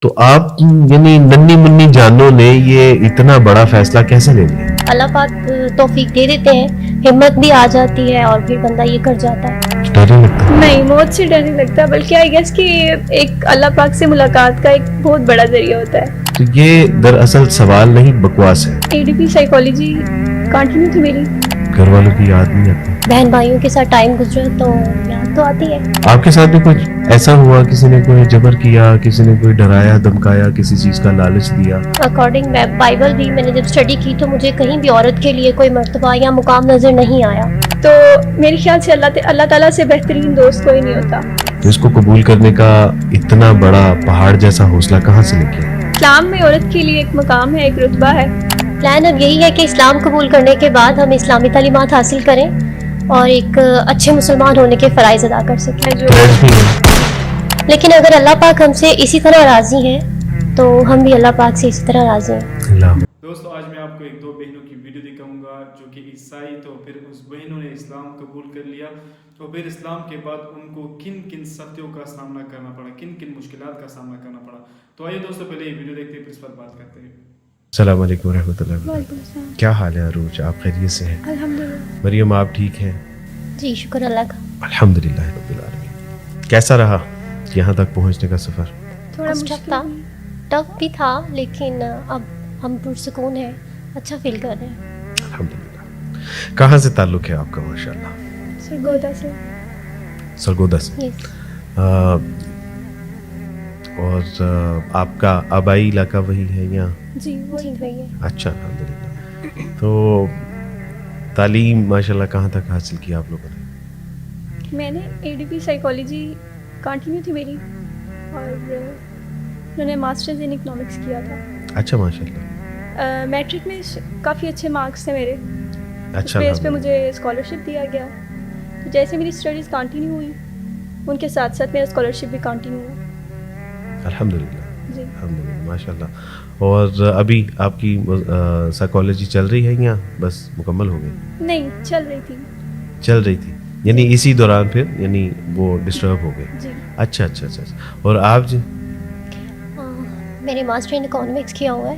تو آپ یعنی ننھی منی جانوں نے یہ اتنا بڑا فیصلہ کیسے لے لیا؟ اللہ پاک توفیق دے دیتے ہیں، ہمت بھی آ جاتی ہے اور پھر بندہ یہ کر جاتا ہے۔ ڈر نہیں لگتا؟ نہیں، موت سے ڈر نہیں لگتا، بلکہ آئی گیس کہ ایک اللہ پاک سے ملاقات کا ایک بہت بڑا ذریعہ ہوتا ہے۔ تو یہ دراصل سوال نہیں، بکواس ہے۔ ADP سائیکالوجی کنٹینیو تھی میری۔ گھر والوں کی یاد نہیں آتی؟ بہن بھائیوں کے ساتھ ٹائم گزرا تو یاد تو آتی ہے۔ آپ کے ساتھ بھی کچھ ایسا ہوا، کسی نے کوئی جبر کیا، کسی نے کوئی ڈرایا دھمکایا، کسی چیز کا لالچ دیا؟ اکارڈنگ بائبل بھی میں نے جب اسٹڈی کی تو مجھے کہیں بھی عورت کے لیے کوئی مرتبہ یا مقام نظر نہیں آیا۔ تو میرے خیال سے اللہ تعالیٰ سے بہترین دوست کوئی نہیں ہوتا۔ تو اس کو قبول کرنے کا اتنا بڑا پہاڑ جیسا حوصلہ کہاں سے نکلا؟ اسلام میں عورت کے لیے ایک مقام ہے، ایک رتبہ ہے۔ پلان اب یہی ہے کہ اسلام قبول کرنے کے بعد ہم اسلامی تعلیمات حاصل کریں اور ایک اچھے مسلمان ہونے کے فرائض ادا کر سکیں۔ لیکن اگر اللہ پاک ہم سے اسی طرح راضی ہیں تو ہم بھی اللہ پاک سے اسی طرح راضی ہیں۔ دوستو آج میں آپ کو ایک دو بہنوں کی ویڈیو دکھاؤں گا جو کہ عیسائی تو پھر اس بہنوں نے اسلام قبول کر لیا تو پھر اسلام کے بعد ان کو کن کن سختیوں کا سامنا کرنا پڑا، کن کن مشکلات کا سامنا کرنا پڑا۔ تو آئیے دوستو پہلے یہ ویڈیو دیکھتے ہیں پھر اس پر بات کرتے ہیں۔ السلام علیکم ورحمۃ اللہ وعلیکم وبرکاتہ۔ السلام۔ کیا حال ہے عروج؟ آپ خیریت سے ہیں؟ الحمدللہ۔ مریم آپ ٹھیک ہیں؟ جی شکر اللہ کا۔ الحمدللہ رب العالمین۔ کیسا رہا یہاں تک پہنچنے کا سفر؟ تھوڑا ٹف مشکل تھا، ٹف بھی تھا لیکن اب ہم پرسکون ہیں، اچھا فیل کر رہے ہیں۔ الحمدللہ۔ کہاں سے تعلق ہے آپ کا؟ ماشاءاللہ سرگودا سے۔ سرگودا سے۔ Yes۔ اور آپ کا آبائی علاقہ وہی ہے یا؟ جی جی وہی ہے۔ اچھا الحمدللہ۔ تو تعلیم ماشاءاللہ کہاں تک حاصل کیا آپ لوگوں نے؟ میں نے ADP سائیکالوجی کنٹینیو تھی میری، اور میں نے ماسٹرز ان اکنامکس کیا تھا۔ اچھا ماشاءاللہ۔ میٹرک میں کافی اچھے مارکس تھے میرے، اچھا اس بیس پہ الحمدللہ۔ مجھے اسکالرشپ دیا گیا۔ تو جیسے میری اسٹڈیز کنٹینیو ہوئی ان کے ساتھ ساتھ میرا اسکالرشپ بھی کنٹینیو ہوا۔ الحمدللہ جی الحمدللہ ماشاءاللہ۔ اور ابھی آپ کی سائیکالوجی چل رہی ہے یا بس مکمل ہو گئی؟ نہیں، چل رہی تھی۔ چل رہی تھی، یعنی اسی دوران پھر یعنی وہ ڈسٹرب ہو گئے؟ جی۔ اچھا اچھا اچھا۔ اور آپ جی؟ میں نے ماسٹر ان اکنامکس کیا ہوا ہے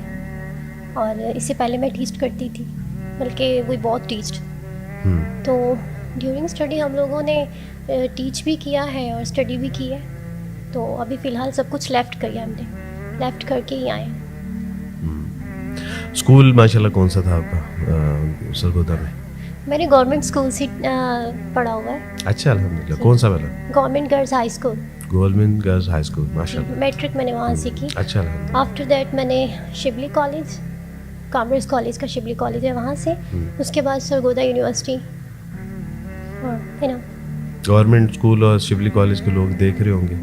اور اس سے پہلے میں ٹیچ کرتی تھی، بلکہ وہی بہت ٹیچڈ۔ تو ڈیورنگ اسٹڈی ہم لوگوں نے ٹیچ بھی کیا ہے اور اسٹڈی بھی کی ہے، تو ابھی فی الحال سب کچھ لیفٹ کیا ہم نے، لیفٹ کر کے ہی آئے ہیں۔ اسکول ماشاءاللہ کون سا تھا آپ کا سرگودا میں؟ میں نے گورنمنٹ اسکول سے پڑھا ہوا ہے۔ اچھا الحمدللہ۔ کون سا والا؟ Government girls high school. Government girls high school ماشاءاللہ۔ میٹرک میں نے وہاں سے کی۔ اچھا الحمدللہ۔ آفٹر دیٹ میں نے شبلی کالج، کامرس کالج کا شبلی کالج ہے وہاں سے، اس کے بعد سرگودا یونیورسٹی ہے نا۔ گورنمنٹ اسکول اور شبلی کالج کے لوگ دیکھ رہے ہوں گے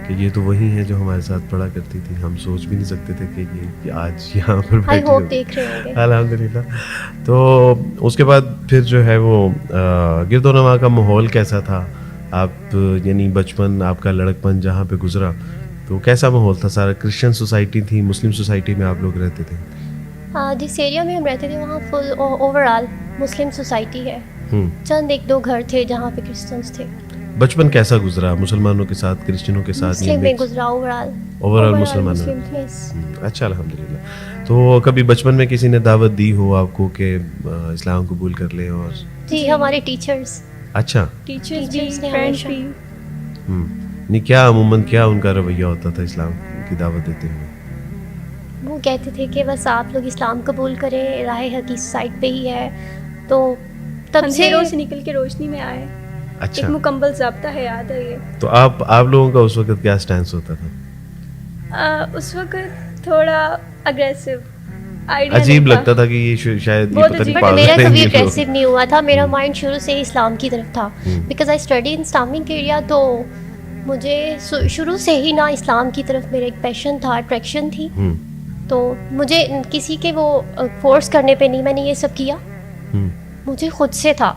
کہ یہ تو وہی ہیں جو ہمارے ساتھ پڑھا کرتی تھی، ہم سوچ بھی نہیں سکتے تھے کہ یہ آج یہاں پر آئی بیٹھی ہوپ ہوگی۔ دیکھ رہے ہوں گے۔ الحمدللہ۔ تو اس کے بعد پھر جو ہے وہ گرد و نواح کا ماحول کیسا تھا؟ آپ یعنی بچپن آپ کا لڑکپن جہاں پہ گزرا تو کیسا ماحول تھا؟ سارا کرسچن سوسائٹی تھی، مسلم سوسائٹی میں آپ لوگ رہتے تھے؟ جس ایریا میں ہم رہتے تھے وہاں فل اوور آل مسلم سوسائٹی ہے، چند ایک دو گھر تھے جہاں پہ کرسچنس تھے۔ بچپن کیسا گزرا؟ مسلمانوں کے ساتھ، کرسچنوں کے ساتھ؟ مسلم میں گزرا اوور آل مسلمانوں۔ yes۔ اچھا الحمدللہ۔ تو کبھی بچپن میں کسی نے دعوت دی ہو آپ کو کہ اسلام قبول کر لے؟ اور جی ہمارے ٹیچرس۔ اچھا ٹیچرز بھی، ٹیچرز نے فرینڈس ہمیشہ۔ بھی۔ نہیں کیا عموماً کیا ان کا رویہ ہوتا تھا اسلام کی دعوت دیتے ہوئے؟ وہ کہتے تھے کہ بس آپ لوگ اسلام قبول کریں، راہ حق اس سائڈ پہ ہی ہے، تو تب سے اندھیروں سے نکل کے روشنی میں آئے، اچھا۔ ایک مکمل ضابطہ حیات ہے یہ۔ تو آپ لوگوں کا اس وقت کیا سٹینس ہوتا تھا؟ اس وقت تھوڑا اگریسو، عجیب لگتا تھا کہ یہ شاید یہ پتہ نہیں بٹ پاگل میرا ہے کبھی یہ لوگ۔ اگریسو نہیں ہوا تھا، میرا مائنڈ شروع سے ہی اسلام کی طرف تھا، because I study in Islamic area, تو مجھے شروع سے ہی نا اسلام کی طرف میرا ایک پیشن تھا، اٹریکشن تھی، تو مجھے کسی کے وہ فورس کرنے پہ نہیں، میں نے یہ سب کیا، مجھے خود سے تھا۔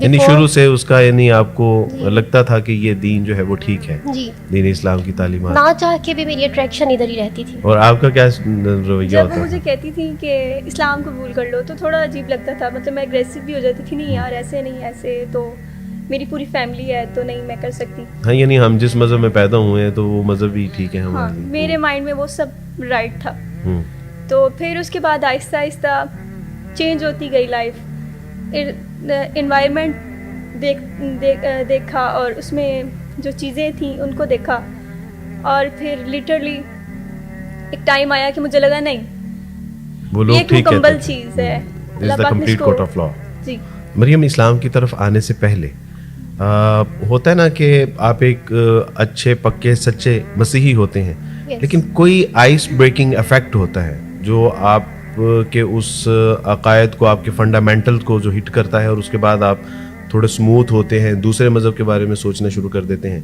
یعنی شروع سے اس کا یعنی آپ کو لگتا تھا کہ یہ دین جو ہے وہ ٹھیک ہے، جی دین اسلام کی تعلیمات، نہ چاہ کے بھی میری اٹریکشن ادھر ہی رہتی تھی۔ اور آپ کا کیا رویہ جب ہوتا وہ مجھے تھا؟ کہتی تھی کہ اسلام قبول کر لو تو تھوڑا عجیب لگتا تھا، مطلب میں اگریسو بھی ہو جاتی تھی، نہیں یار ایسے نہیں ایسے، تو میری پوری فیملی ہے تو نہیں میں کر سکتی. ہاں یعنی ہم جس مذہب میں پیدا ہوئے ہیں تو وہ مذہب بھی ٹھیک ہے ہاں ہمارے لیے. میرے مائنڈ میں وہ سب رائٹ تھا. تو پھر اس کے بعد آہستہ آہستہ چینج ہوتی گئی لائف. انوائرمنٹ دیکھا اور اس میں جو چیزیں تھیں ان کو دیکھا, اور پھر لٹرلی ایک ٹائم آیا کہ مجھے لگا نہیں وہ یہ لوگ ایک ٹھیک مکمل چیز ہے. اللہ پاک نے اس کو جی مریم اسلام کی طرف آنے سے پہلے ہوتا ہے نا کہ آپ ایک اچھے پکے سچے مسیحی ہوتے ہیں, لیکن کوئی آئس بریکنگ افیکٹ ہوتا ہے جو آپ کے اس عقائد کو, آپ کے فنڈامنٹل کو جو ہٹ کرتا ہے, اور اس کے بعد آپ تھوڑے اسموتھ ہوتے ہیں, دوسرے مذہب کے بارے میں سوچنا شروع کر دیتے ہیں.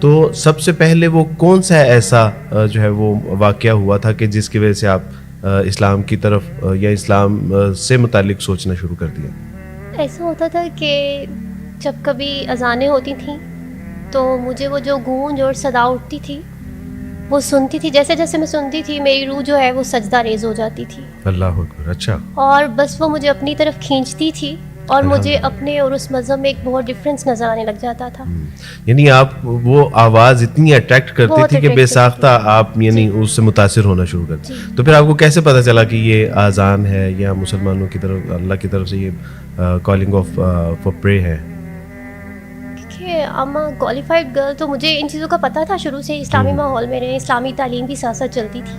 تو سب سے پہلے وہ کون سا ایسا جو ہے وہ واقعہ ہوا تھا کہ جس کی وجہ سے آپ اسلام کی طرف یا اسلام سے متعلق سوچنا شروع کر دیا؟ ایسا ہوتا تھا کہ جب کبھی اذانیں ہوتی تھیں تو مجھے وہ جو گونج اور صدا اٹھتی تھی وہ سنتی تھی, جیسے جیسے میں سنتی تھی میری روح جو ہے وہ سجدہ ریز ہو جاتی تھی. اللہ اکبر. اچھا. اور بس وہ مجھے اپنی طرف کھینچتی تھی اور مجھے اپنے اور اس مذہب میں ایک بہت ڈفرینس نظر آنے لگ جاتا تھا. یعنی آپ وہ آواز اتنی اٹریکٹ کرتی تھی کہ بے ساختہ آپ یعنی اس سے متاثر ہونا شروع کرتے. تو پھر آپ کو کیسے پتہ چلا کہ یہ اذان ہے یا مسلمانوں کی طرف اللہ کی طرف سے یہ کالنگ آف فار پرے ہے؟ کہ اما کوالیفائڈ گرل تو مجھے ان چیزوں کا پتہ تھا شروع سے. اسلامی ماحول میں رہے, اسلامی تعلیم بھی ساتھ ساتھ چلتی تھی,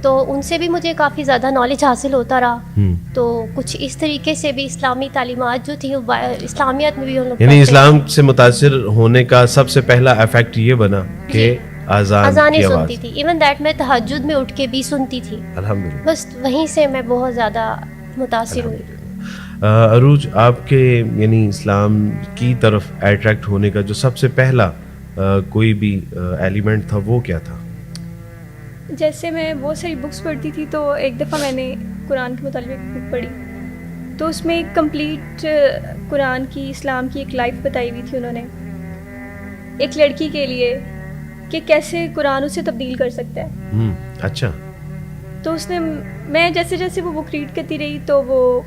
تو ان سے بھی مجھے کافی زیادہ نالج حاصل ہوتا رہا. تو کچھ اس طریقے سے بھی اسلامی تعلیمات جو تھیں اسلامیات میں بھی ہم لوگ یعنی اسلام سے متاثر ہونے کا سب سے پہلا افیکٹ یہ بنا کہ اذانیں سنتی تھی. ایون دیٹ میں تہجد میں اٹھ کے بھی سنتی تھی. الحمدللہ. بس وہیں سے میں بہت زیادہ متاثر ہوئی. عروج, آپ کے یعنی اسلام کی طرف اٹریکٹ ہونے کا جو سب سے پہلا کوئی بھی ایلیمنٹ تھا وہ کیا تھا؟ جیسے میں بہت ساری بکس پڑھتی تھی, تو ایک دفعہ میں نے قرآن کے متعلق ایک بک پڑھی, تو اس میں ایک کمپلیٹ قرآن کی اسلام کی ایک لائف بتائی ہوئی تھی انہوں نے, ایک لڑکی کے لیے کہ کیسے قرآن اسے تبدیل کر سکتا ہے. اچھا. تو اس نے, میں جیسے جیسے وہ بک ریڈ کرتی رہی تو وہ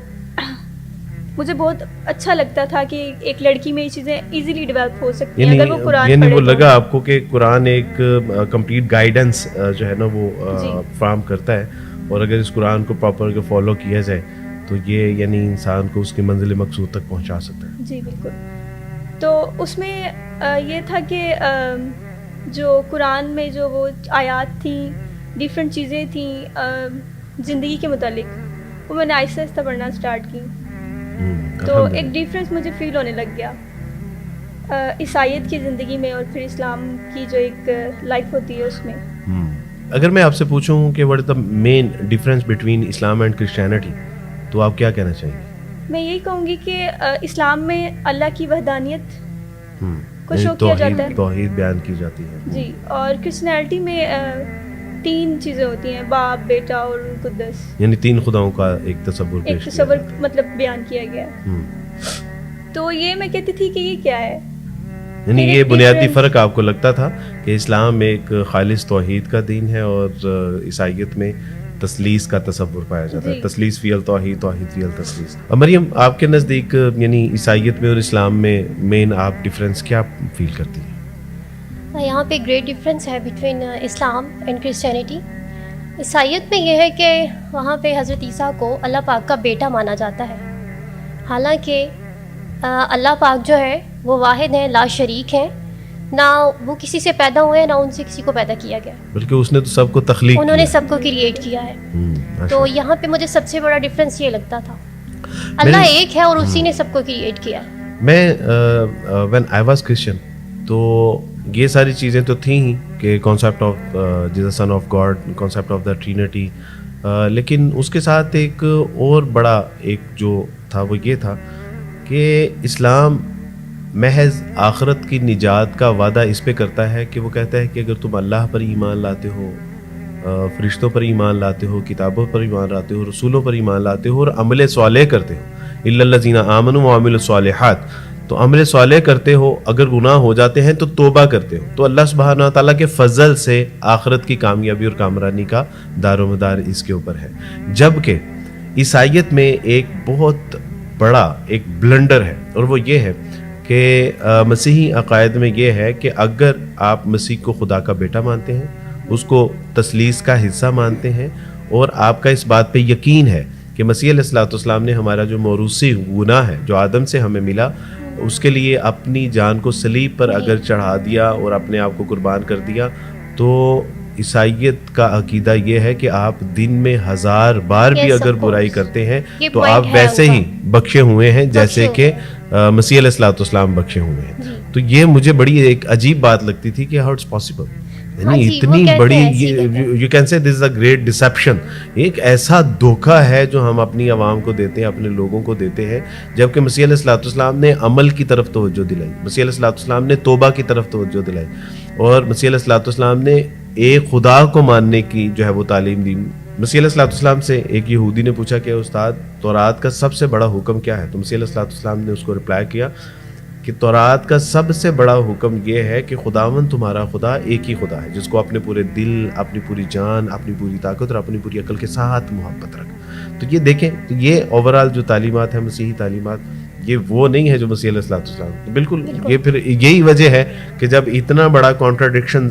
مجھے بہت اچھا لگتا تھا کہ ایک لڑکی میں یہ چیزیں ایزیلی ڈیولپ ہو سکتی ہیں اگر وہ قرآن یعنی پڑھے. وہ لگا آپ کو کہ قرآن ایک کمپلیٹ گائیڈنس جو ہے نا وہ فراہم کرتا ہے, اور اگر اس قرآن کو پراپر فالو کیا جائے تو یہ یعنی انسان کو اس کی منزل مقصود تک پہنچا سکتا ہے. جی بالکل. تو اس میں یہ تھا کہ جو قرآن میں جو وہ آیات تھیں, ڈفرینٹ چیزیں تھیں زندگی کے متعلق, وہ میں نے آہستہ آہستہ پڑھنا اسٹارٹ کی. تو ایک ڈیفرنس مجھے فیل ہونے لگ گیا عیسائیت کی زندگی میں اور پھر اسلام کی جو ایک لائف ہوتی ہے اس میں. اگر میں آپ سے پوچھوں کہ what is the main difference between Islam and Christianity, تو آپ کیا کہنا چاہیں گے؟ میں یہی کہوں گی کہ اسلام میں اللہ کی وحدانیت کو شو کیا جاتا ہے, توحید بیان کی جاتی ہے. جی. اور کرسچینٹی میں 3 چیزیں ہوتی ہیں, باپ, بیٹا اور قدس, یعنی 3 خداؤں کا ایک تصور مطلب بیان کیا گیا. تو یہ میں کہتی تھی کہ یہ کیا ہے, یعنی یہ بنیادی فرق آپ کو لگتا تھا کہ اسلام ایک خالص توحید کا دین ہے اور عیسائیت میں تثلیث کا تصور پایا جاتا ہے, تثلیث فی التوحید, توحید فی التثلیث. مریم, آپ کے نزدیک یعنی عیسائیت میں اور اسلام میں مین آپ ڈفرینس کیا فیل کرتی ہیں؟ یہاں پہ گریٹ ڈفرینس ہے بٹوین اسلام اینڈ کرسچینٹی. عیسائیت میں یہ ہے کہ وہاں پہ حضرت عیسیٰ کو اللہ پاک کا بیٹا مانا جاتا ہے, حالانکہ اللہ پاک جو ہے وہ واحد ہیں, لا شریک ہیں, نہ وہ کسی سے پیدا ہوئے ہیں نہ ان سے کسی کو پیدا کیا گیا, بلکہ اس نے تو سب کو تخلیق, انہوں نے سب کو کریٹ کیا ہے. تو یہاں پہ مجھے سب سے بڑا ڈفرینس یہ لگتا تھا, اللہ ایک ہے اور اسی نے سب کو کریٹ کیا. میں وین آئی واز کرسچن تو یہ ساری چیزیں تو تھیں ہی کہ concept of Jesus son of God, concept of the Trinity, لیکن اس کے ساتھ ایک اور بڑا ایک جو تھا وہ یہ تھا کہ اسلام محض آخرت کی نجات کا وعدہ اس پہ کرتا ہے کہ وہ کہتا ہے کہ اگر تم اللہ پر ایمان لاتے ہو, فرشتوں پر ایمان لاتے ہو, کتابوں پر ایمان لاتے ہو, رسولوں پر ایمان لاتے ہو اور عمل صالح کرتے ہو, الا الذین آمنوا وعملوا الصالحات, تو عمل صالح کرتے ہو, اگر گناہ ہو جاتے ہیں تو توبہ کرتے ہو, تو اللہ سبحانہ تعالیٰ کے فضل سے آخرت کی کامیابی اور کامرانی کا دار و مدار اس کے اوپر ہے. جبکہ عیسائیت میں ایک بہت بڑا ایک بلنڈر ہے, اور وہ یہ ہے کہ مسیحی عقائد میں یہ ہے کہ اگر آپ مسیح کو خدا کا بیٹا مانتے ہیں, اس کو تثلیث کا حصہ مانتے ہیں, اور آپ کا اس بات پہ یقین ہے کہ مسیح علیہ الصلوۃ والسلام نے ہمارا جو موروثی گناہ ہے جو آدم سے ہمیں ملا, اس کے لیے اپنی جان کو صلیب پر اگر چڑھا دیا اور اپنے آپ کو قربان کر دیا, تو عیسائیت کا عقیدہ یہ ہے کہ آپ دن میں 1000 بار بھی اگر برائی کرتے ہیں تو آپ ویسے ہی بخشے ہوئے ہیں جیسے کہ مسیح علیہ الصلوۃ والسلام بخشے ہوئے ہیں. تو یہ مجھے بڑی ایک عجیب بات لگتی تھی کہ ہاؤ اٹس پاسبل, یعنی اتنی بڑی, you can say this is a great deception, ایک ایسا دھوکہ ہے جو ہم اپنی عوام کو دیتے ہیں, اپنے لوگوں کو دیتے ہیں, جبکہ مسیح علیہ الصلوۃ والسلام نے عمل کی طرف توجہ دلائی, مسیح علیہ الصلوۃ والسلام نے توبہ کی طرف توجہ دلائی, اور مسیح علیہ الصلوۃ والسلام نے ایک خدا کو ماننے کی جو ہے وہ تعلیم دی. مسیح علیہ الصلوۃ والسلام سے ایک یہودی نے پوچھا کہ استاد تورات کا سب سے بڑا حکم کیا ہے؟ تو مسیح علیہ الصلوۃ والسلام نے اس کو رپلائی کیا کہ تورات کا سب سے بڑا حکم یہ ہے کہ خداوند تمہارا خدا ایک ہی خدا ہے, جس کو اپنے پورے دل, اپنی پوری جان, اپنی پوری طاقت اور اپنی پوری عقل کے ساتھ محبت رکھ. تو یہ دیکھیں, تو یہ اوورال جو تعلیمات ہیں مسیحی تعلیمات, یہ وہ نہیں ہے جو مسیح علیہ الصلوۃ والسلام. بالکل یہ پھر یہی وجہ ہے کہ جب اتنا بڑا کانٹراڈکشن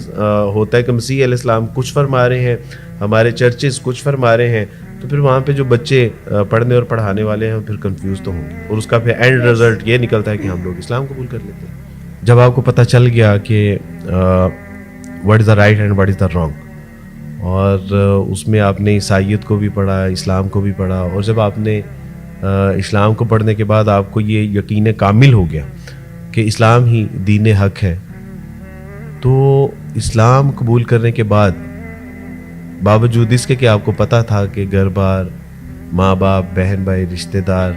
ہوتا ہے کہ مسیح علیہ السلام کچھ فرما رہے ہیں, ہمارے چرچز کچھ فرما رہے ہیں, تو پھر وہاں پہ جو بچے پڑھنے اور پڑھانے والے ہیں پھر کنفیوز تو ہوں گے, اور اس کا پھر اینڈ رزلٹ یہ نکلتا ہے کہ ہم لوگ اسلام قبول کر لیتے ہیں. جب آپ کو پتہ چل گیا کہ what is the right and what is the wrong, اور اس میں آپ نے عیسائیت کو بھی پڑھا, اسلام کو بھی پڑھا, اور جب آپ نے اسلام کو پڑھنے کے بعد آپ کو یہ یقین کامل ہو گیا کہ اسلام ہی دین حق ہے, تو اسلام قبول کرنے کے بعد باوجود اس کے کہ آپ کو پتہ تھا کہ گھر بار, ماں باپ, بہن بھائی, رشتہ دار,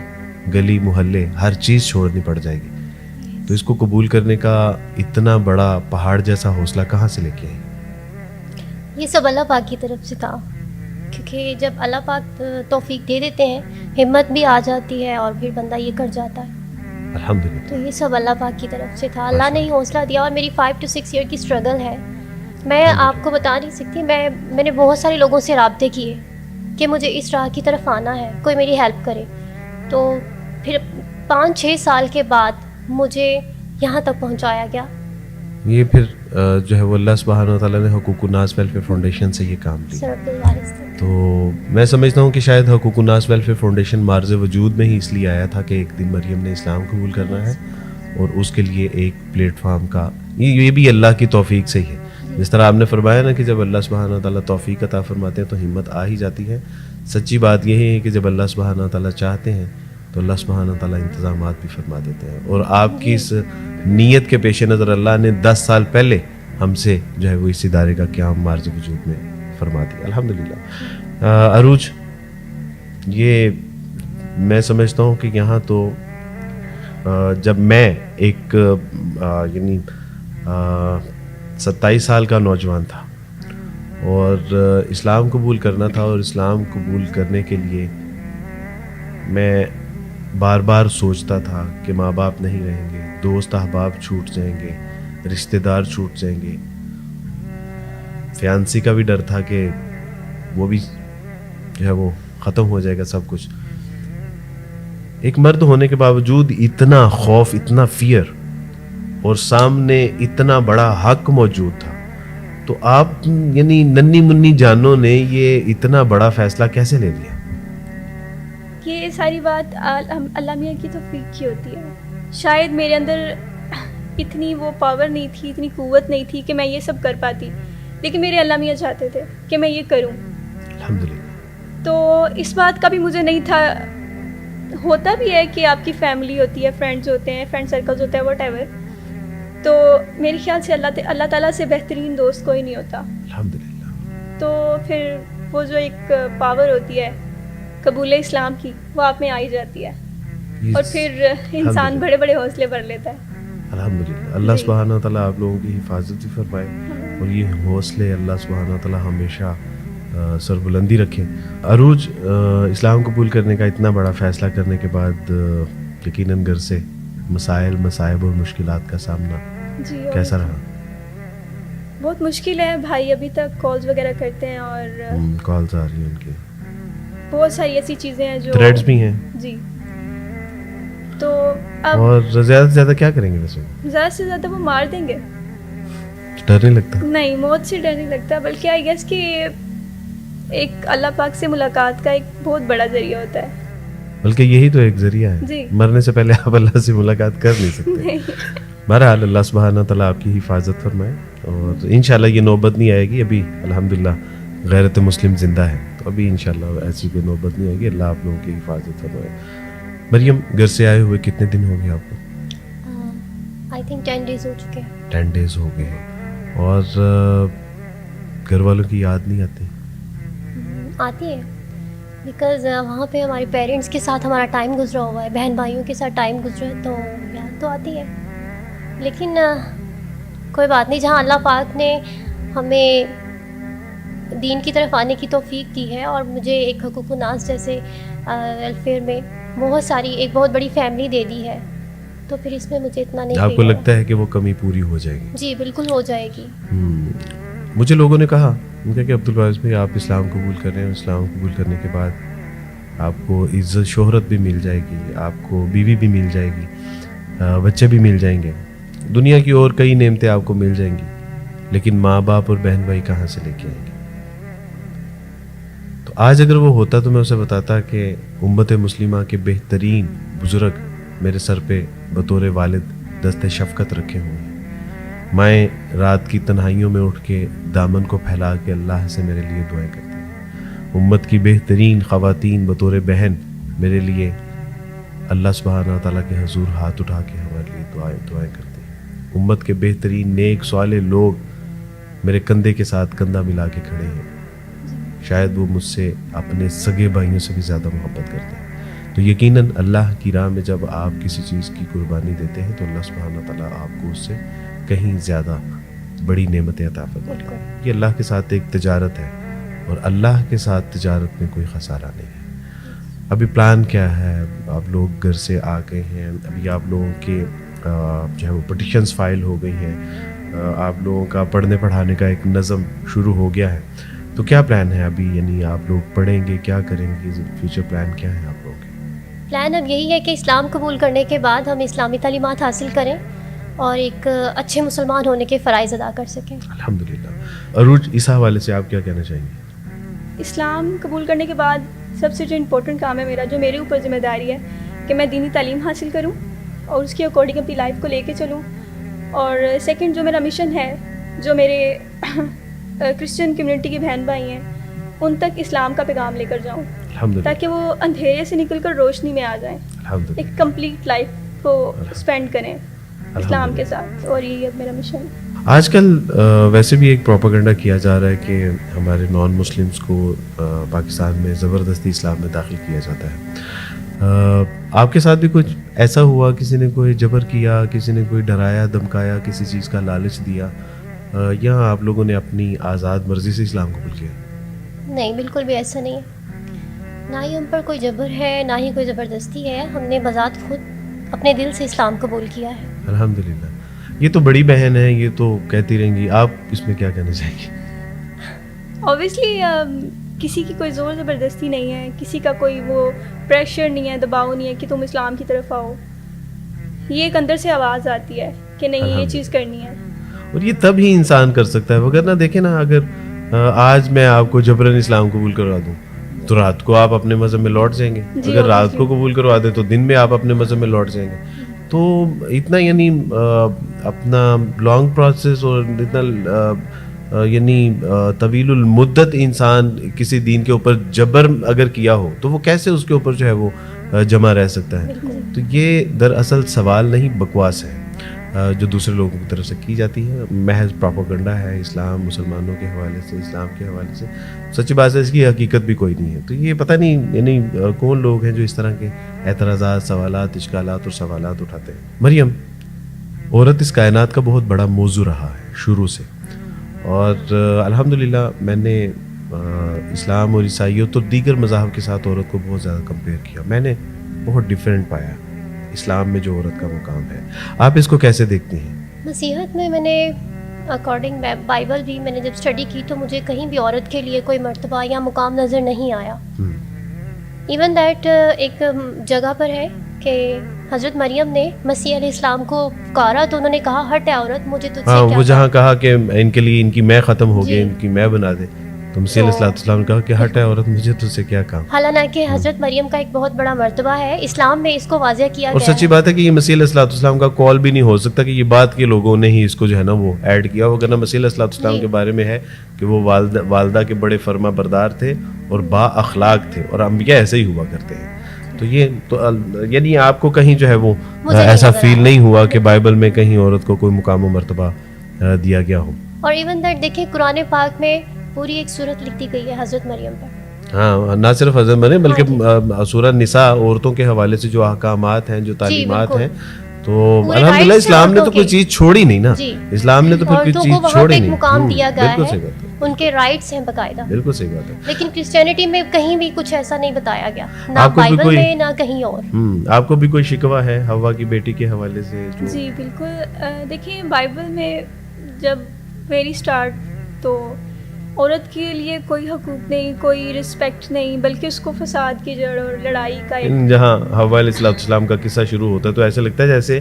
گلی محلے, ہر چیز چھوڑنی پڑ جائے گی, تو اس کو قبول کرنے کا اتنا بڑا پہاڑ جیسا حوصلہ کہاں سے لے کے آئے؟ یہ سب اللہ پاک کی طرف سے تھا, کیونکہ جب اللہ پاک توفیق دے دیتے ہیں ہمت بھی آ جاتی ہے اور پھر بندہ یہ کر جاتا ہے. الحمدللہ. تو یہ سب اللہ پاک کی طرف سے تھا, اللہ نے ہی حوصلہ دیا. اور میری 5 to 6 ایئر کی اسٹرگل ہے, میں آپ کو بتا نہیں سکتی. میں نے بہت سارے لوگوں سے رابطے کیے کہ مجھے اس راہ کی طرف آنا ہے, کوئی میری ہیلپ کرے. تو پھر 5-6 سال کے بعد مجھے یہاں تک پہنچایا گیا. یہ پھر جو ہے وہ اللہ سبحانہ و تعالیٰ نے حقوق الناس ویلفیئر فاؤنڈیشن سے یہ کام لیا. تو میں سمجھتا ہوں کہ شاید حقوق الناس ویلفیئر فاؤنڈیشن مارز وجود میں ہی اس لیے آیا تھا کہ ایک دن مریم نے اسلام قبول کرنا ہے, اور اس کے لیے ایک پلیٹ فارم کا, یہ بھی اللہ کی توفیق سے ہی ہے. جس طرح آپ نے فرمایا نا کہ جب اللہ سبحانہ و تعالیٰ توفیق عطا فرماتے ہیں تو ہمت آ ہی جاتی ہے. سچی بات یہی ہے کہ جب اللہ سبحانہ و تعالیٰ چاہتے ہیں تو اللہ سبحانہ و تعالیٰ انتظامات بھی فرما دیتے ہیں. اور آپ کی اس نیت کے پیش نظر اللہ نے 10 سال پہلے ہم سے جو ہے وہ اس ادارے کا قیام مارز وجود میں فرما دیا. الحمدللہ. عروج, یہ میں سمجھتا ہوں کہ یہاں تو جب میں ایک یعنی 27 سال کا نوجوان تھا اور اسلام قبول کرنا تھا, اور اسلام قبول کرنے کے لیے میں بار بار سوچتا تھا کہ ماں باپ نہیں رہیں گے, دوست احباب چھوٹ جائیں گے, رشتہ دار چھوٹ جائیں گے, فیانسی کا بھی ڈر تھا کہ وہ بھی جو ہے وہ ختم ہو جائے گا سب کچھ. ایک مرد ہونے کے باوجود اتنا خوف, اتنا فیئر, اور سامنے اتنا بڑا حق موجود تھا, تو آپ یعنی ننھی منی جانوں نے یہ اتنا بڑا فیصلہ کیسے لے لیا؟ یہ ساری بات اللہ میاں کی توفیق کی ہوتی ہے. شاید میرے اندر اتنی وہ پاور نہیں تھی, اتنی قوت نہیں تھی کہ میں یہ سب کر پاتی, لیکن میرے اللہ میاں چاہتے تھے کہ میں یہ کروں. الحمدللہ. تو اس بات کا بھی مجھے نہیں تھا. ہوتا بھی ہے کہ آپ کی فیملی ہوتی ہے, فرینڈز ہوتے ہیں, فرینڈ سرکلز ہوتا ہے, واٹ ایور. تو میرے خیال سے اللہ تعالیٰ سے بہترین دوست کوئی نہیں ہوتا. الحمدللہ. تو پھر وہ جو ایک پاور ہوتی ہے قبول اسلام کی, وہ آپ میں آئی جاتی ہے, اور پھر انسان بڑے بڑے حوصلے بھر لیتا ہے. الحمدللہ. اللہ سبحانہ و تعالیٰ آپ لوگوں کی حفاظت بھی فرمائے, اور یہ حوصلے اللہ سبحانہ و تعالیٰ ہمیشہ سربلندی رکھیں. عروج, اسلام قبول کرنے کا اتنا بڑا فیصلہ کرنے کے بعد یقیناً گھر سے مسائل, مصائب اور مشکلات کا سامنا کیسا رہا؟ بہت مشکل ہے. بھائی ابھی تک کالز وغیرہ کرتے ہیں, اور کالز آ رہی ہیں ان کے, بہت ساری ایسی چیزیں ہیں جو تھریڈز بھی ہیں. جی. تو اب اور زیادہ سے زیادہ کیا کریں گے ویسے؟ زیادہ سے زیادہ وہ مار دیں گے. ڈر نہیں لگتا؟ نہیں، موت سے ڈر نہیں لگتا، بلکہ آئی گیس کہ ایک اللہ پاک سے ملاقات کا ایک بہت بڑا ذریعہ ہوتا ہے. بلکہ یہی تو ایک ذریعہ ہے. جی. مرنے سے پہلے آپ اللہ سے ملاقات کر نہیں سکتے. بہرحال اللہ سبحانہ تعالیٰ آپ کی حفاظت فرمائے، اور انشاءاللہ یہ نوبت نہیں آئے گی. ابھی الحمدللہ غیرت مسلم زندہ ہے، تو ابھی انشاءاللہ ایسی کوئی نوبت نہیں آئے گی. اللہ آپ لوگوں کی حفاظت فرمائے. مریم، گھر سے آئے ہوئے کتنے دن ہو گئے آپ کو؟ آئی تھنک 10 days ہو چکے ہیں. 10 days ہو گئے ہیں. اور گھر والوں کی یاد نہیں آتی؟ آتی ہے، بیکاز وہاں پہ ہمارے پیرنٹس کے ساتھ ہمارا ٹائم گزرا ہوا ہے، بہن بھائیوں کے ساتھ ٹائم گزرا ہے، تو یاد تو آتی ہے. لیکن کوئی بات نہیں، جہاں اللہ پاک نے ہمیں دین کی طرف آنے کی توفیق دی ہے، اور مجھے ایک حقوق الناس جیسے ویلفیئر میں بہت ساری ایک بہت بڑی فیملی دے دی ہے، تو پھر اس میں مجھے اتنا نہیں آپ کو فیل ہو لگتا ہے کہ وہ کمی پوری ہو جائے گی؟ جی بالکل ہو جائے گی. مجھے لوگوں نے کہا کہ عبدالباعث بھائی آپ اسلام قبول کر رہے ہیں، اسلام قبول کرنے کے بعد آپ کو عزت شہرت بھی مل جائے گی، آپ کو بیوی بھی مل جائے گی، بچے بھی مل جائیں گے، دنیا کی اور کئی نعمتیں آپ کو مل جائیں گی، لیکن ماں باپ اور بہن بھائی کہاں سے لے کے آئیں گے؟ تو آج اگر وہ ہوتا تو میں اسے بتاتا کہ امت مسلمہ کے بہترین بزرگ میرے سر پہ بطور والد دست شفقت رکھے ہوئے ہیں. مائیں رات کی تنہائیوں میں اٹھ کے دامن کو پھیلا کے اللہ سے میرے لیے دعائیں کرتی ہیں. امت کی بہترین خواتین بطور بہن میرے لیے اللہ سبحانہ تعالیٰ کے حضور ہاتھ اٹھا کے ہمارے لیے دعائیں کرتے ہیں. امت کے بہترین نیک صالح لوگ میرے کندھے کے ساتھ کندھا ملا کے کھڑے ہیں. شاید وہ مجھ سے اپنے سگے بھائیوں سے بھی زیادہ محبت کرتے ہیں. تو یقیناً اللہ کی راہ میں جب آپ کسی چیز کی قربانی دیتے ہیں تو اللہ سبحانہ تعالیٰ آپ کو اس سے کہیں زیادہ بڑی نعمتیں عطا فرماتے ہیں. یہ اللہ کے ساتھ ایک تجارت ہے، اور اللہ کے ساتھ تجارت میں کوئی خسارہ نہیں ہے. ابھی پلان کیا ہے؟ آپ لوگ گھر سے آ گئے ہیں، ابھی آپ لوگوں کے جو ہے وہ پٹیشنز فائل ہو گئی ہیں، آپ لوگوں کا پڑھنے پڑھانے کا ایک نظم شروع ہو گیا ہے. تو کیا پلان ہے ابھی؟ یعنی آپ لوگ پڑھیں گے، کیا کریں گے؟ فیوچر پلان کیا ہے آپ لوگوں کے؟ پلان اب یہی ہے کہ اسلام قبول کرنے کے بعد ہم اسلامی تعلیمات حاصل کریں اور ایک اچھے مسلمان ہونے کے فرائض ادا کر سکیں. الحمدللہ. عروج، اس حوالے سے آپ کیا کہنا چاہیں گے؟ اسلام قبول کرنے کے بعد سب سے جو امپورٹنٹ کام ہے میرا، جو میرے اوپر ذمہ داری ہے، کہ میں دینی تعلیم حاصل کروں اور اس کے اکارڈنگ اپنی لائف کو لے کے چلوں. اور سیکنڈ جو میرا مشن ہے، جو میرے کرسچن کمیونٹی کے بہن بھائی ہیں، ان تک اسلام کا پیغام لے کر جاؤں، تاکہ وہ اندھیرے سے نکل کر روشنی میں آ جائیں، ایک کمپلیٹ لائف کو اسپینڈ کریں اسلام کے ساتھ. اور یہ اب میرا مشن ہے. آج کل ویسے بھی ایک پروپیگنڈا کیا جا رہا ہے کہ ہمارے نان مسلمس کو پاکستان میں زبردستی اسلام میں داخل کیا جاتا ہے. آپ کے ساتھ بھی کچھ ایسا ہوا؟ کسی نے کوئی جبر کیا، کسی نے کوئی ڈرایا دھمکایا، کسی چیز کا لالچ دیا، یا آپ لوگوں نے اپنی آزاد مرضی سے اسلام قبول کیا؟ نہیں، بالکل بھی ایسا نہیں ہے. نہ ہی ہم پر کوئی جبر ہے، نہ ہی کوئی زبردستی ہے. ہم نے بذات خود اپنے دل سے اسلام قبول کیا ہے. الحمدللہ. یہ تو بڑی بہن ہے، یہ تو کہتی رہیں گی. آپ اس میں کیا کہنا چاہیں گے؟ اوبیسلی کسی کی کوئی زور زبردستی نہیں ہے، کسی کا کوئی وہ پریشر نہیں ہے، دباؤ نہیں ہے کہ تم اسلام کی طرف آؤ. یہ ایک اندر سے آواز آتی ہے کہ نہیں، یہ چیز کرنی ہے. اور یہ تب ہی انسان کر سکتا ہے. وگرنہ دیکھیں نا، اگر آج میں آپ کو جبراً اسلام قبول کروا دوں تو رات کو آپ اپنے مذہب میں لوٹ جائیں گے. اگر رات کو قبول کروا دیں تو دن میں آپ اپنے مذہب میں لوٹ جائیں گے. تو اتنا یعنی اپنا لانگ پروسیس اور اتنا یعنی طویل المدت انسان کسی دین کے اوپر جبر اگر کیا ہو تو وہ کیسے اس کے اوپر جو ہے وہ جمع رہ سکتا ہے؟ تو یہ دراصل سوال نہیں، بکواس ہے جو دوسرے لوگوں کی طرف سے کی جاتی ہے. محض پروپیگنڈا ہے. اسلام مسلمانوں کے حوالے سے، اسلام کے حوالے سے سچی بات ہے، اس کی حقیقت بھی کوئی نہیں ہے. تو یہ پتہ نہیں یعنی کون لوگ ہیں جو اس طرح کے اعتراضات، سوالات، اشکالات اور سوالات اٹھاتے ہیں. مریم، عورت اس کائنات کا بہت بڑا موضوع رہا ہے شروع سے، اور الحمدللہ میں نے اسلام اور عیسائیت اور دیگر مذاہب کے ساتھ عورت کو بہت زیادہ کمپیئر کیا. میں نے بہت ڈفرینٹ پایا اسلام میں جو عورت کا مقام ہے. آپ اس کو کیسے دیکھتی ہیں؟ مسیحت میں نے اکارڈنگ بائبل بھی میں نے جب اسٹڈی کی تو مجھے کہیں بھی عورت کے لیے کوئی مرتبہ یا مقام نظر نہیں آیا. ایون دیٹ ایک جگہ پر ہے کہ حضرت مریم نے مسیح علیہ السلام کو پکارا تو انہوں نے کہا ہٹ ہے عورت, مجھے تجھ سے ہاں کیا وہ جہاں کام؟ کہا کہ ان کے لیے ان کی میں ختم ہو گئی, جی. ان کی میں بنا دے, تو مسیح علیہ السلام نے کہا کہ ہٹ ہے عورت, مجھے تجھ سے کیا کام. حالانکہ حضرت مریم کا ایک بہت بڑا مرتبہ ہے, اسلام میں اس کو واضح کیا اور گیا سچی ہے. بات ہے کہ یہ مسیح علیہ السلام کا کال بھی نہیں ہو سکتا کہ یہ بات کے لوگوں نے ہی اس کو جو ہے نا وہ ایڈ کیا, وہ کرنا مسیح علیہ السلام جی. کے بارے میں ہے کہ وہ والدہ کے بڑے فرما بردار تھے اور با اخلاق تھے, اور انبیاء ایسے ہی ہوا کرتے ہیں. تو یہ تو یعنی آپ کو کہیں جو ہے وہ مجھے نہیں ایسا نظر فیل آیا. نہیں ہوا کہ بائبل میں کہیں عورت کو کوئی مقام و مرتبہ دیا گیا ہو. اور ایون دیٹ دیکھیں قرآن پاک میں پوری ایک صورت لکھی گئی ہے حضرت مریم پر. ہاں نہ صرف حضرت مریم بلکہ سورہ نساء عورتوں کے حوالے سے جو احکامات ہیں, جو تعلیمات بالکل. ہیں, تو پورے الحمدللہ rights ہیں اسلام نے تو عورتوں کوئی کے. چیز چھوڑی نہیں نا. جی. اسلام نے تو پھر کوئی عورتوں چیز کو وہاں پہ چھوڑی ایک نہیں. مقام دیا گیا بالکل ہے, صحیح بات ہے, ان کے رائٹس ہیں باقاعدہ. بالکل صحیح بات ہے. لیکن کرسچینٹی میں کہیں بھی کچھ ایسا نہیں بتایا گیا, نہ آپ کو بھی بائبل کوئی- میں نہ کہیں اور. آپ کو بھی کوئی شکوہ ہے حوا کی بیٹی کے حوالے سے جو جی بالکل. دیکھیں بائبل میں جب ویری اسٹارٹ تو عورت کے لیے کوئی حقوق نہیں, کوئی رسپیکٹ نہیں, بلکہ اس کو فساد کی جڑ اور لڑائی کا ایک جہاں حوا علیہ السلام کا قصہ شروع ہوتا ہے تو ایسا لگتا ہے جیسے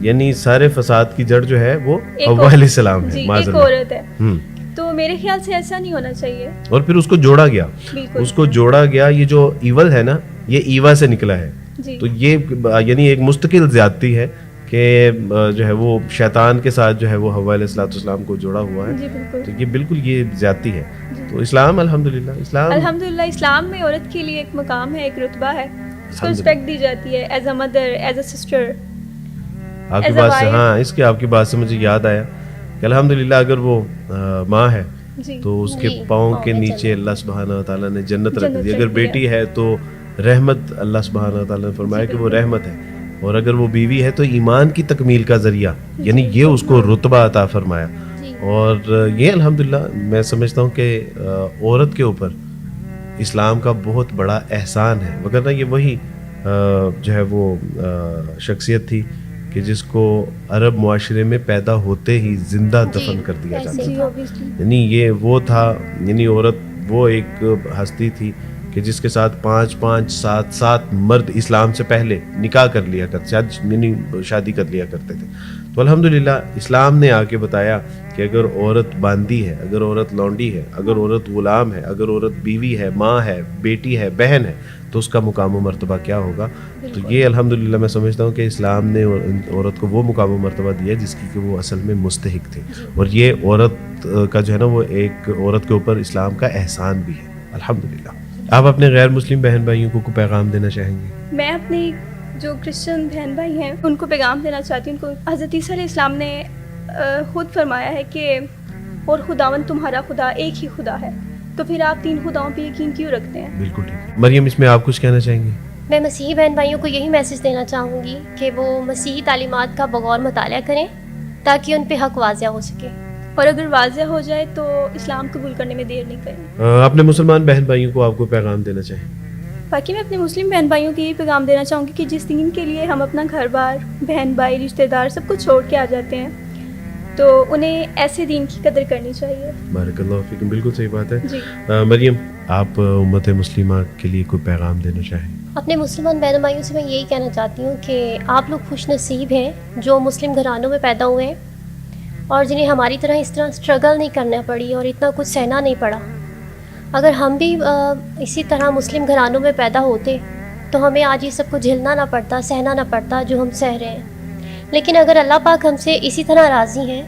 یعنی سارے فساد کی جڑ جو ہے وہ حوا علیہ السلام ہے. جی معاذ ایک اللہ. عورت ہے. ہم. تو میرے خیال سے ایسا نہیں ہونا چاہیے. اور پھر اس کو جوڑا گیا, بالکل. اس کو جوڑا گیا. یہ جو ایول ہے نا, یہ ایوا سے نکلا ہے. جی تو یہ یعنی ایک مستقل زیادتی ہے کہ جو ہے وہ شیطان کے ساتھ جو ہے وہ حوا علیہ السلام کو جوڑا ہوا ہے. جی بالکل. تو یہ بالکل یہ زیادتی ہے. تو اسلام الحمدللہ الحمدللہ اسلام میں عورت کے لیے ایک مقام ہے, ایک رتبہ ہے, اس کو رسپیکٹ دی جاتی ہے as a mother, as a sister. آپ کی as a بات سے, wife. ہاں اس کی آپ کی بات سے مجھے یاد آیا کہ الحمدللہ اگر وہ ماں ہے جی تو اس کے جی، پاؤں پاؤں کے میں نیچے اللہ سبحانہ و تعالیٰ نے جنت رکھ جنت دی. رکھ اگر دی بیٹی ہے تو رحمت اللہ سبحانہ و تعالیٰ نے فرمایا کہ وہ رحمت ہے, اور اگر وہ بیوی ہے تو ایمان کی تکمیل کا ذریعہ, یعنی یہ اس کو رتبہ عطا فرمایا. جی. اور یہ الحمدللہ میں سمجھتا ہوں کہ عورت کے اوپر اسلام کا بہت بڑا احسان ہے, وگرنہ یہ وہی جو ہے وہ شخصیت تھی کہ جس کو عرب معاشرے میں پیدا ہوتے ہی زندہ دفن کر دیا ایسے جاتا ہی. جی تھا. obviously. یعنی یہ وہ تھا, یعنی عورت وہ ایک ہستی تھی کہ جس کے ساتھ 5 7 مرد اسلام سے پہلے نکاح کر لیا کرتے, یعنی شادی کر لیا کرتے تھے. تو الحمدللہ اسلام نے آ کے بتایا کہ اگر عورت باندی ہے, اگر عورت لونڈی ہے, اگر عورت غلام ہے, اگر عورت بیوی ہے, ماں ہے, بیٹی ہے, بہن ہے, تو اس کا مقام و مرتبہ کیا ہوگا. تو یہ الحمدللہ میں سمجھتا ہوں کہ اسلام نے عورت کو وہ مقام و مرتبہ دیا جس کی کہ وہ اصل میں مستحق تھی. اور یہ عورت کا جو ہے نا وہ ایک عورت کے اوپر اسلام کا احسان بھی ہے الحمدللہ. آپ اپنے غیر مسلم بہن بھائیوں کو پیغام دینا چاہیں گے؟ میں اپنی جو کرسچن بہن بھائی ہیں ان کو پیغام دینا چاہتی ہوں. ان کو حضرت عیسیٰ علیہ السلام نے خود فرمایا ہے کہ اور خداوند تمہارا خدا ایک ہی خدا ہے, تو پھر آپ 3 خداؤں پہ یقین کیوں رکھتے ہیں. بالکل ٹھیک ہے. مریم اس میں آپ کچھ کہنا چاہیں گے؟ میں مسیحی بہن بھائیوں کو یہی میسج دینا چاہوں گی کہ وہ مسیحی تعلیمات کا بغور مطالعہ کریں تاکہ ان پہ حق واضح ہو سکے, اور اگر واضح ہو جائے تو اسلام قبول کرنے میں دیر نہیں کریں. اپنے مسلمان بہن بھائیوں کو آپ کو پیغام دینا چاہیں؟ باقی میں اپنے مسلم بہن بھائیوں کو یہی پیغام دینا چاہوں گی کہ جس دین کے لیے ہم اپنا گھر بار, بہن بھائی, رشتہ دار سب کچھ چھوڑ کے آ جاتے ہیں تو انہیں ایسے دین کی قدر کرنی چاہیے. بارک اللہ فیکم, بالکل صحیح بات ہے. جی مریم آپ امت مسلمہ کے لیے کوئی پیغام دینا چاہیں؟ اپنے مسلمان بہن بھائیوں سے میں یہی کہنا چاہتی ہوں کہ آپ لوگ خوش نصیب ہیں جو مسلم گھرانوں میں پیدا ہوئے ہیں اور جنہیں ہماری طرح اس طرح اسٹرگل نہیں کرنا پڑی اور اتنا کچھ سہنا نہیں پڑا. اگر ہم بھی اسی طرح مسلم گھرانوں میں پیدا ہوتے تو ہمیں آج یہ سب کو جھیلنا نہ پڑتا, سہنا نہ پڑتا جو ہم سہ رہے ہیں. لیکن اگر اللہ پاک ہم سے اسی طرح راضی ہیں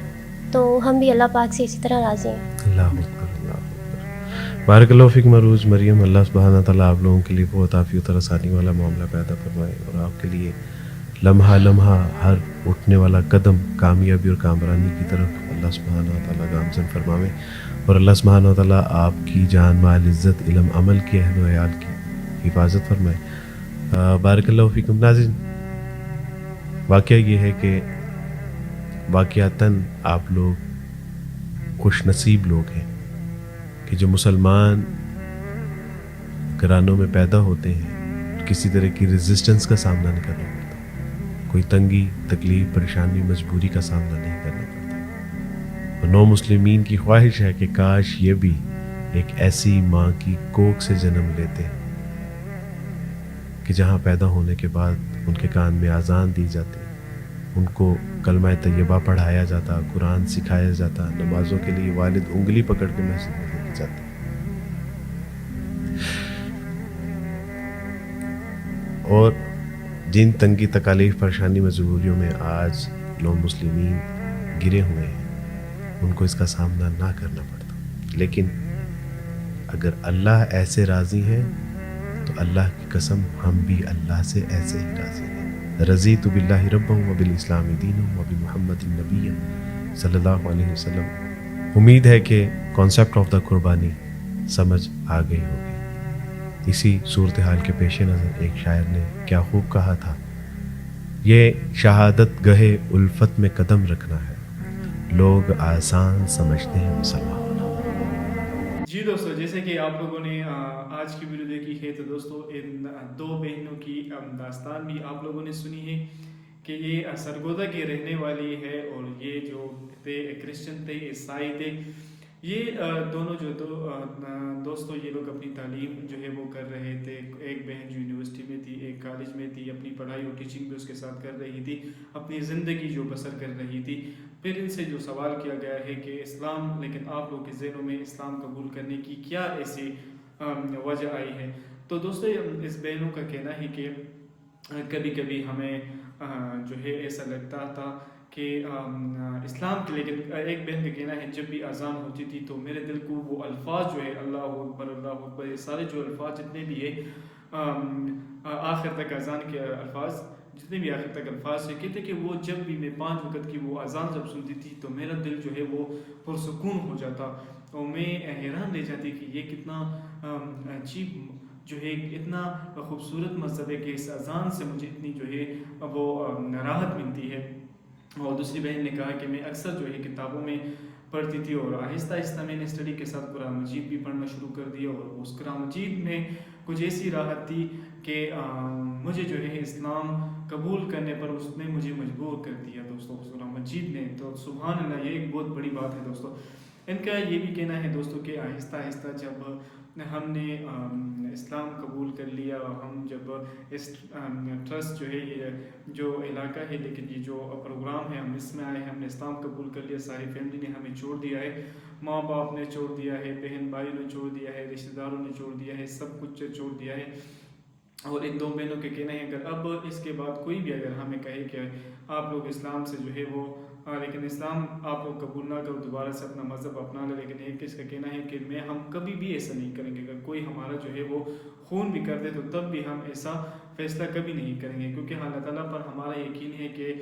تو ہم بھی اللہ پاک سے اسی طرح راضی ہیں. اللہ اکبر, اللہ اکبر. بارک اللہ فیک مروز مریم, اللہ سبحانہ تعالیٰ آپ لوگوں کے لیے بہت عافیت اور آسانی والا معاملہ پیدا فرمائے اور آپ کے لیے لمحہ لمحہ ہر اٹھنے والا قدم کامیابی اور کامرانی کی طرف اللہ سبحانہ تعالیٰ گامزن فرمائے, اور اللہ سبحانہ تعالیٰ آپ کی جان مال عزت علم عمل کی اہل و عیال کی حفاظت فرمائے. بارک اللہ فیکم. ناظرین, واقعہ یہ ہے کہ واقعتاً آپ لوگ خوش نصیب لوگ ہیں کہ جو مسلمان گھرانوں میں پیدا ہوتے ہیں کسی طرح کی ریزسٹنس کا سامنا نہیں کرنا پڑتا, کوئی تنگی تکلیف پریشانی مجبوری کا سامنا نہیں کرنا پڑتا. اور نو مسلمین کی خواہش ہے کہ کاش یہ بھی ایک ایسی ماں کی کوکھ سے جنم لیتے کہ جہاں پیدا ہونے کے بعد ان کے کان میں اذان دی جاتی، ان کو کلمہ طیبہ پڑھایا جاتا، قرآن سکھایا جاتا، نمازوں کے لیے والد انگلی پکڑ کے مسجد میں لے کے جاتے۔ اور جن تنگی تکالیف پریشانی مجبوریوں میں آج نو مسلمین گرے ہوئے ہیں، ان کو اس کا سامنا نہ کرنا پڑتا، لیکن اگر اللہ ایسے راضی ہیں تو اللہ کی قسم ہم بھی اللہ سے ایسے ہی راضی ہیں۔ رضیت باللہ ربا وبالاسلام دینا وبمحمد نبی صلی اللہ علیہ وسلم۔ امید ہے کہ کانسیپٹ آف دا قربانی سمجھ آ گئی ہوگی۔ اسی صورتحال کے پیش نظر ایک شاعر نے کیا خوب کہا تھا، یہ شہادت گہے الفت میں قدم رکھنا ہے، لوگ آسان سمجھتے ہیں مسلمان ہونا۔ جی دوستو، جیسے کہ آپ لوگوں نے آج کی ویڈیو دیکھی ہے، تو دوستو ان دو بہنوں کی داستان بھی آپ لوگوں نے سنی ہے کہ یہ سرگودا کی رہنے والی ہے، اور یہ جو تھے کرسچن تھے، عیسائی تھے۔ یہ دونوں جو دوستوں یہ لوگ اپنی تعلیم جو ہے وہ کر رہے تھے۔ ایک بہن جو یونیورسٹی میں تھی، ایک کالج میں تھی، اپنی پڑھائی اور ٹیچنگ بھی اس کے ساتھ کر رہی تھی، اپنی زندگی جو بسر کر رہی تھی۔ پھر ان سے جو سوال کیا گیا ہے کہ اسلام، لیکن آپ لوگ کے ذہنوں میں اسلام قبول کرنے کی کیا ایسی وجہ آئی ہے؟ تو دوستو اس بہنوں کا کہنا ہے کہ کبھی کبھی ہمیں جو ہے ایسا لگتا تھا کہ اسلام کے، لیکن ایک بہن کا کہنا ہے جب بھی اذان ہوتی تھی تو میرے دل کو وہ الفاظ جو ہے اللہ اکبر اللہ اکبر، یہ سارے جو الفاظ جتنے بھی ہے آخر تک اذان کے الفاظ، جتنے بھی آخر تک الفاظ ہے، کہتے کہ وہ جب بھی میں 5 وقت کی وہ اذان جب سنتی تھی تو میرا دل جو ہے وہ پرسکون ہو جاتا، اور میں حیران رہ جاتی کہ یہ کتنا عجیب جو ہے، اتنا خوبصورت مذہب ہے کہ اس اذان سے مجھے اتنی جو ہے وہ راحت ملتی ہے۔ اور دوسری بہن نے کہا کہ میں اکثر جو ہے کتابوں میں پڑھتی تھی، اور آہستہ آہستہ میں نے اسٹڈی کے ساتھ قرآن مجید بھی پڑھنا شروع کر دیا، اور اس قرآن مجید میں کچھ ایسی راحت تھی کہ مجھے جو ہے اسلام قبول کرنے پر اس نے مجھے مجبور کر دیا دوستو، قرآن مجید نے۔ تو سبحان اللہ، یہ ایک بہت بڑی بات ہے دوستو۔ ان کا یہ بھی کہنا ہے دوستو کہ آہستہ آہستہ جب ہم نے اسلام قبول کر لیا، ہم جب اس ٹرسٹ جو ہے، یہ جو علاقہ ہے، لیکن یہ جو پروگرام ہے، ہم اس میں آئے ہیں، ہم نے اسلام قبول کر لیا، ساری فیملی نے ہمیں چھوڑ دیا ہے، ماں باپ نے چھوڑ دیا ہے، بہن بھائی نے چھوڑ دیا ہے، رشتہ داروں نے چھوڑ دیا ہے، سب کچھ چھوڑ دیا ہے۔ اور ان دو بہنوں کے کہنا ہے اگر اب اس کے بعد کوئی بھی اگر ہمیں کہے کہ آپ لوگ اسلام سے جو ہے وہ لیکن اسلام آپ لوگ قبول نہ کرو، دوبارہ سے اپنا مذہب اپنا لے، لیکن ایک اس کا کہنا ہے کہ ہم کبھی بھی ایسا نہیں کریں گے، اگر کوئی ہمارا جو ہے وہ خون بھی کر دے تو تب بھی ہم ایسا فیصلہ کبھی نہیں کریں گے، کیونکہ اللہ تعالیٰ پر ہمارا یقین ہے کہ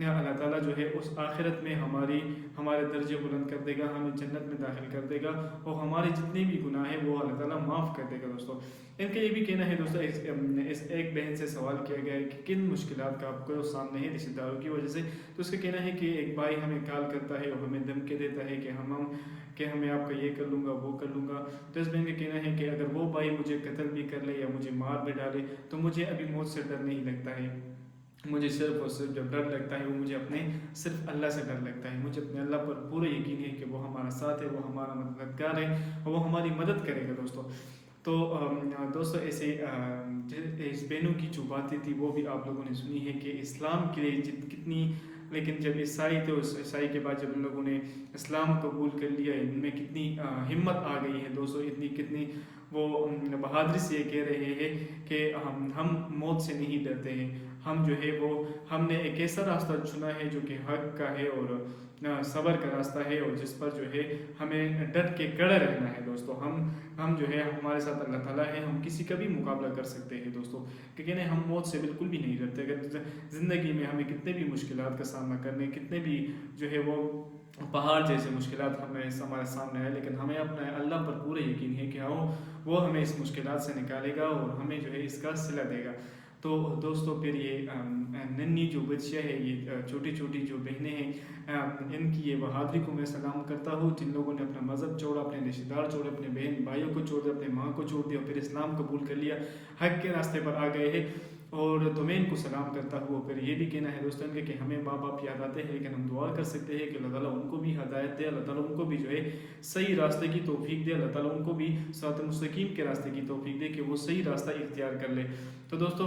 اللہ تعالیٰ جو ہے اس آخرت میں ہمارے درجے بلند کر دے گا، ہمیں جنت میں داخل کر دے گا، اور ہمارے جتنے بھی گناہ ہیں وہ اللہ تعالیٰ معاف کر دے گا دوستو۔ ان کا یہ بھی کہنا ہے دوستو، اس ایک بہن سے سوال کیا گیا ہے کہ کن مشکلات کا آپ کو سامنے ہے رشتہ داروں کی وجہ سے، تو اس کا کہنا ہے کہ ایک بھائی ہمیں کال کرتا ہے اور ہمیں دھمکی دیتا ہے کہ ہمیں آپ کا یہ کر لوں گا، وہ کر لوں گا۔ تو اس بہن کا کہنا ہے کہ اگر وہ بھائی مجھے قتل بھی کر لے یا مجھے مار بھی ڈالے تو مجھے ابھی موت سے ڈر نہیں لگتا ہے، مجھے صرف اور صرف جب ڈر لگتا ہے وہ مجھے اپنے صرف اللہ سے ڈر لگتا ہے، مجھے اپنے اللہ پر پورا یقین ہے کہ وہ ہمارا ساتھ ہے، وہ ہمارا مددگار ہے، اور وہ ہماری مدد کرے گا دوستو۔ تو دوستو ایسے اس بہنوں کی جو باتیں تھی وہ بھی آپ لوگوں نے سنی ہے کہ اسلام کے لیے کتنی، لیکن جب عیسائی تھے اس عیسائی کے بعد جب ان لوگوں نے اسلام قبول کر لیا، ان میں کتنی ہمت آ گئی ہے دوستو، کتنی وہ بہادری سے یہ کہہ رہے ہیں کہ ہم موت سے نہیں ڈرتے ہیں، ہم جو ہے وہ ہم نے ایک ایسا راستہ چنا ہے جو کہ حق کا ہے اور صبر کا راستہ ہے، اور جس پر جو ہے ہمیں ڈٹ کے کڑے رہنا ہے دوستو۔ ہم جو ہے ہمارے ساتھ اللہ تعالیٰ ہے، ہم کسی کا بھی مقابلہ کر سکتے ہیں دوستو، کیونکہ نہیں ہم موت سے بالکل بھی نہیں ڈرتے۔ اگر زندگی میں ہمیں کتنے بھی مشکلات کا سامنا کرنے، کتنے بھی جو ہے وہ پہاڑ جیسے مشکلات ہمارے سامنے آئے، لیکن ہمیں اپنا اللہ پر پورا یقین ہے کہ وہ ہمیں اس مشکلات سے نکالے گا اور ہمیں جو ہے اس کا صلہ دے گا۔ تو دوستو پھر یہ ننھی جو بچیاں ہیں، یہ چھوٹی چھوٹی جو بہنیں ہیں، ان کی یہ بہادری کو میں سلام کرتا ہوں، جن لوگوں نے اپنا مذہب چھوڑا، اپنے رشتہ دار چھوڑے، اپنے بہن بھائیوں کو چھوڑ دیا، اپنے ماں کو چھوڑ دیا، پھر اسلام قبول کر لیا، حق کے راستے پر آ گئے ہیں، اور تو میں ان کو سلام کرتا ہوں۔ پھر یہ بھی کہنا ہے دوستوں کہ ہمیں ماں باپ یاد آتے ہیں، لیکن ہم دعا کر سکتے ہیں کہ اللہ تعالیٰ ان کو بھی ہدایت دے، اللہ تعالیٰ ان کو بھی جو ہے صحیح راستے کی توفیق دے، اللہ تعالیٰ ان کو بھی صراط مستقیم کے راستے کی توفیق دے کہ وہ صحیح راستہ اختیار کر لے۔ تو دوستو